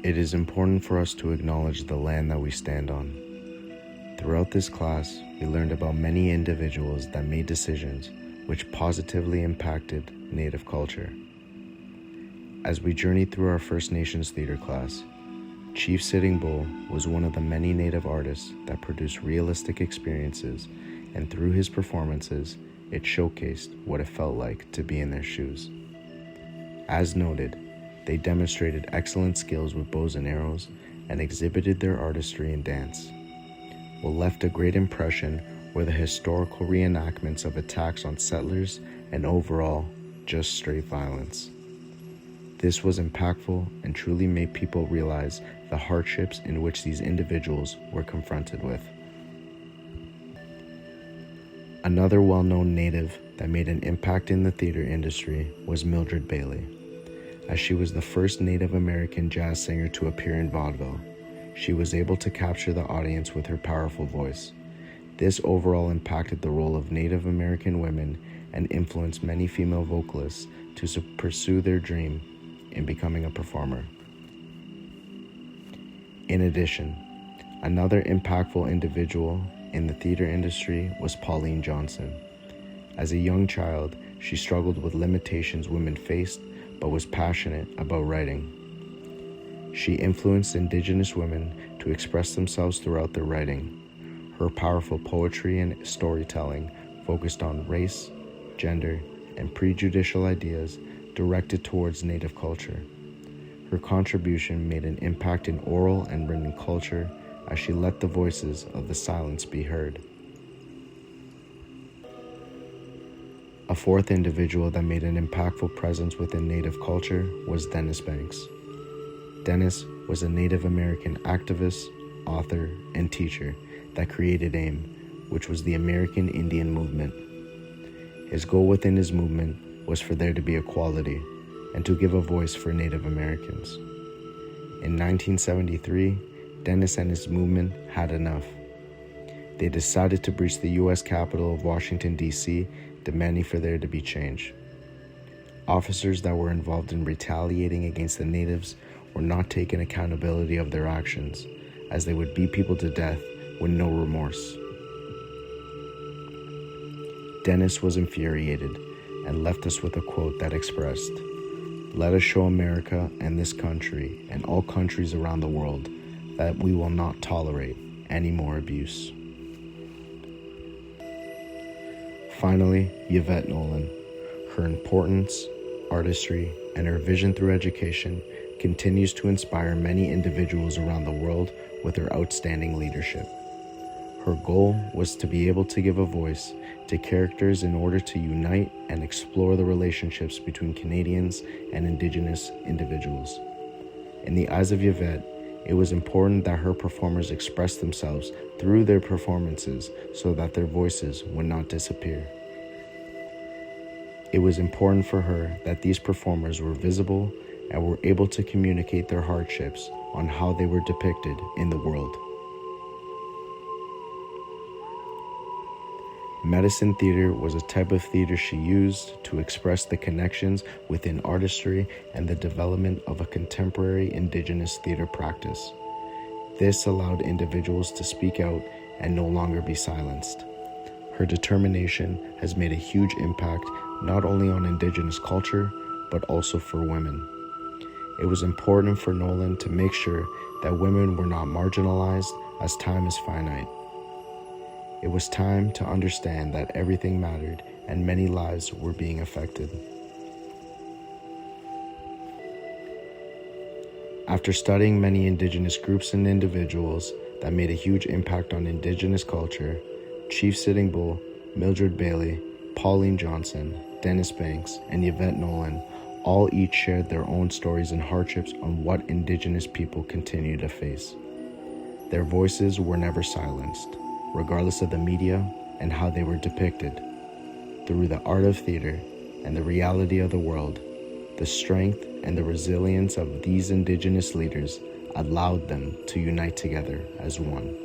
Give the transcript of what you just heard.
It is important for us to acknowledge the land that we stand on. Throughout this class, we learned about many individuals that made decisions which positively impacted Native culture. As we journeyed through our First Nations theater class, Chief Sitting Bull was one of the many Native artists that produced realistic experiences, and through his performances, it showcased what it felt like to be in their shoes. As noted, they demonstrated excellent skills with bows and arrows and exhibited their artistry in dance. What left a great impression were the historical reenactments of attacks on settlers and overall, just straight violence. This was impactful and truly made people realize the hardships in which these individuals were confronted with. Another well-known Native that made an impact in the theater industry was Mildred Bailey. As she was the first Native American jazz singer to appear in vaudeville, she was able to capture the audience with her powerful voice. This overall impacted the role of Native American women and influenced many female vocalists to pursue their dream in becoming a performer. In addition, another impactful individual in the theater industry was Pauline Johnson. As a young child, she struggled with limitations women faced, but was passionate about writing. She influenced Indigenous women to express themselves throughout their writing. Her powerful poetry and storytelling focused on race, gender, and prejudicial ideas directed towards Native culture. Her contribution made an impact in oral and written culture as she let the voices of the silence be heard. A fourth individual that made an impactful presence within Native culture was Dennis Banks. Dennis was a Native American activist, author, and teacher that created AIM, which was the American Indian Movement. His goal within his movement was for there to be equality and to give a voice for Native Americans. In 1973, Dennis and his movement had enough. They decided to breach the U.S. Capitol of Washington, D.C., demanding for there to be change. Officers that were involved in retaliating against the natives were not taking accountability of their actions, as they would beat people to death with no remorse. Dennis was infuriated and left us with a quote that expressed, "Let us show America and this country and all countries around the world that we will not tolerate any more abuse." Finally, Yvette Nolan. Her importance, artistry, and her vision through education continues to inspire many individuals around the world with her outstanding leadership. Her goal was to be able to give a voice to characters in order to unite and explore the relationships between Canadians and Indigenous individuals. In the eyes of Yvette, it was important that her performers express themselves through their performances so that their voices would not disappear. It was important for her that these performers were visible and were able to communicate their hardships on how they were depicted in the world. Medicine theater was a type of theater she used to express the connections within artistry and the development of a contemporary Indigenous theater practice. This allowed individuals to speak out and no longer be silenced. Her determination has made a huge impact not only on Indigenous culture, but also for women. It was important for Nolan to make sure that women were not marginalized as time is finite. It was time to understand that everything mattered and many lives were being affected. After studying many Indigenous groups and individuals that made a huge impact on Indigenous culture, Chief Sitting Bull, Mildred Bailey, Pauline Johnson, Dennis Banks, and Yvette Nolan all each shared their own stories and hardships on what Indigenous people continue to face. Their voices were never silenced, regardless of the media and how they were depicted. Through the art of theater and the reality of the world, the strength and the resilience of these Indigenous leaders allowed them to unite together as one.